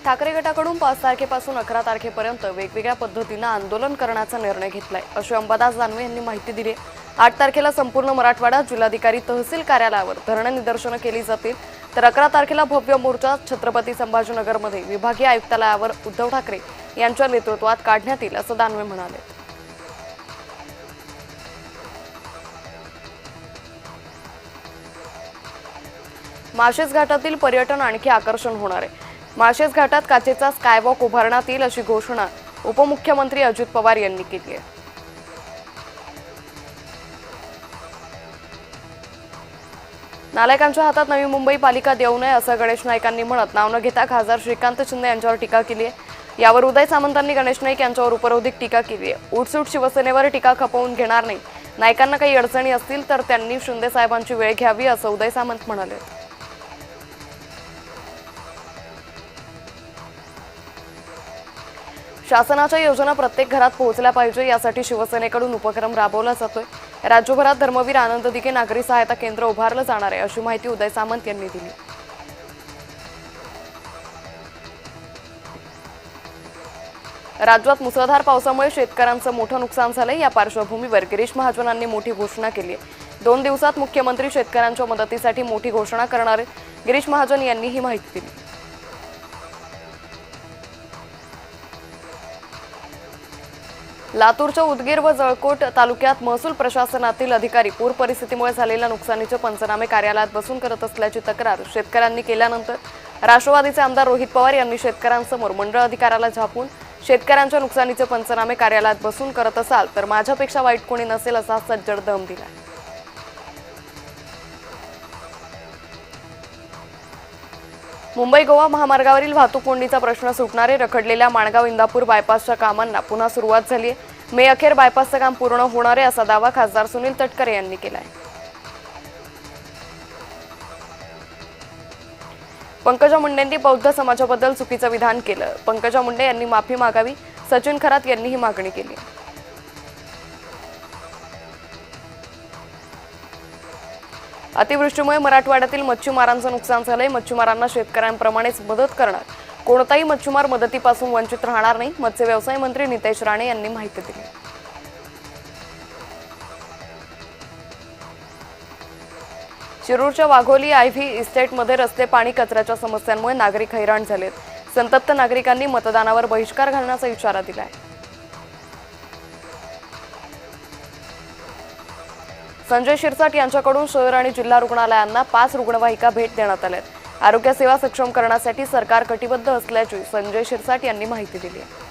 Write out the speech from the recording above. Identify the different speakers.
Speaker 1: ठाकरे गटाकडून 5 तारखेपासून 11 तारखेपर्यंत वेगवेगळ्या पद्धतीने आंदोलन करण्याचा निर्णय घेतलाय, अशी अंबादास दानवे यांनी माहिती दिली. 8 तारखेला संपूर्ण मराठवाडा जिल्हाधिकारी तहसील कार्यालयावर धरणे निदर्शनं केली जातील, तर 11 तारखेला भव्य मोर्चा छत्रपती संभाजीनगरमध्ये विभागीय आयुक्तालयावर उद्धव ठाकरे यांच्या नेतृत्वात काढण्यात येईल, असं दानवे म्हणाले. माळशेज घाटातील पर्यटन आणखी आकर्षण होणार आहे. माळशेज घाटात काचेचा स्कायवॉक उभारण्यात येईल, अशी घोषणा उपमुख्यमंत्री अजित पवार यांनी केली आहे. नालायकांच्या हातात नवी मुंबई पालिका देऊ नये, असं गणेश नाईकांनी म्हणत नाव न घेता खासदार श्रीकांत शिंदे यांच्यावर टीका केली आहे. यावर उदय सामंतांनी गणेश नाईक यांच्यावर उपरोधिक टीका केली आहे. उठसूट शिवसेनेवर टीका खपवून घेणार नाही. नाईकांना काही अडचणी असतील तर त्यांनी शिंदे साहेबांची वेळ घ्यावी, असं उदय सामंत म्हणाले. शासनाच्या योजना प्रत्येक घरात पोहोचल्या पाहिजे, यासाठी शिवसेनेकडून उपक्रम राबवला जातोय. राज्यभरात धर्मवीर आनंद दिघे नागरी सहायता केंद्र उभारलं जाणार आहे, अशी माहिती उदय सामंत यांनी दिली. राज्यात मुसळधार पावसामुळे शेतकऱ्यांचं मोठं नुकसान झालंय. या पार्श्वभूमीवर गिरीश महाजनांनी मोठी घोषणा केली आहे. 2 दिवसात मुख्यमंत्री शेतकऱ्यांच्या मदतीसाठी मोठी घोषणा करणार आहेत. गिरीश महाजन यांनी ही माहिती दिली. लातूरच्या उदगीर व जळकोट तालुक्यात महसूल प्रशासनातील अधिकारी पूर परिस्थितीमुळे झालेल्या नुकसानीचे पंचनामे कार्यालयात बसून करत असल्याची तक्रार शेतकऱ्यांनी केल्यानंतर राष्ट्रवादीचे आमदार रोहित पवार यांनी शेतकऱ्यांसमोर मंडळ अधिकाऱ्याला झापून शेतकऱ्यांच्या नुकसानीचे पंचनामे कार्यालयात बसून करत असाल तर माझ्यापेक्षा वाईट कोणी नसेल, असा सज्जड दम दिला. मुंबई गोवा महामार्गावरील वाहतूक कोंडीचा प्रश्न सुटणारे रखडलेल्या माणगाव इंदापूर बायपासच्या कामांना पुन्हा सुरुवात झाली आहे. मे अखेर बायपासचं काम पूर्ण होणार आहे, असा दावा खासदार सुनील तटकरे यांनी केला आहे. पंकजा मुंडेंनी बौद्ध समाजाबद्दल चुकीचं विधान केलं. पंकजा मुंडे यांनी माफी मागावी, सचिन खरात यांनी ही मागणी केली. अतिवृष्टीमुळे मराठवाड्यातील मच्छीमारांचं नुकसान झालंय. मच्छीमारांना शेतकऱ्यांप्रमाणेच मदत करणार. कोणताही मच्छीमार मदतीपासून वंचित राहणार नाही, मत्स्य व्यवसाय मंत्री नितेश राणे यांनी माहिती दिली. शिरूरच्या वाघोली आयव्ही इस्टेटमध्ये रस्ते, पाणी, कचऱ्याच्या समस्यांमुळे नागरिक हैराण झालेत. संतप्त नागरिकांनी मतदानावर बहिष्कार घालण्याचा इशारा दिलाय. संजय शिरसाट यांच्याकडून शहर आणि जिल्हा रुग्णालयांना 5 रुग्णवाहिका भेट देण्यात आल्यात. आरोग्य सेवा सक्षम करण्यासाठी सरकार कटिबद्ध असल्याची संजय शिरसाट यांनी माहिती दिली आहे.